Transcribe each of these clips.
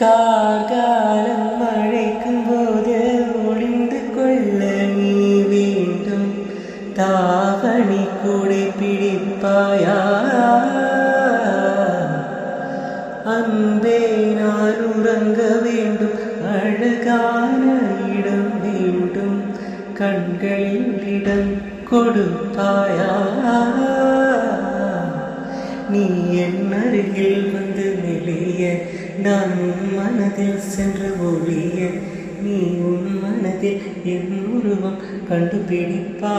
கார்காலம் மழைக்கும் போது ஒளிந்து கொள்ள நீ வேண்டும். தாவணி கூடை பிடிப்பாயா? அன்பே நான் உறங்க வேண்டும். அழகான இடம் வேண்டும். கண்களில் இடம் கொடுப்பாயா? நீ என் அருகில் வந்து நெளிய, நான் உன் மனதில் சென்று ஒழிய, நீ உன் மனதில் என் உருவம் கண்டுபிடிப்பாயா?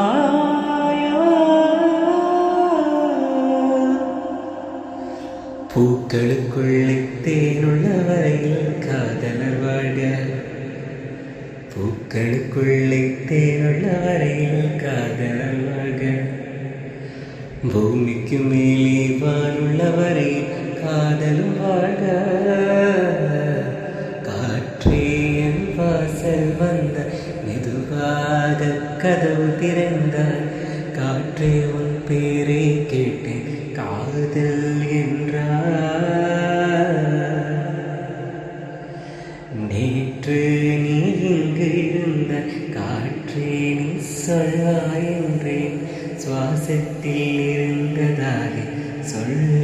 பூக்களுக்குள்ளே தேனுள்ள வரையில் காதலர் வாழ்க. பூக்களுக்குள்ளே தேனுள்ள வரையில் காதலர் வாழ்க. பூமிக்கு மேலே வானுள்ள வரையில் காதலும் வாழ்க. காற்றே என் வாசல் வந்த மெதுவாக கதவு திறந்தார். காற்றே உன் பேரை கேட்டேன் காதல் என்றார். நேற்று நீ இங்கு இருந்த காற்றே நீ சொல்வாய் என்றேன். சுவாசத்தில் இருந்ததாக சொல்ல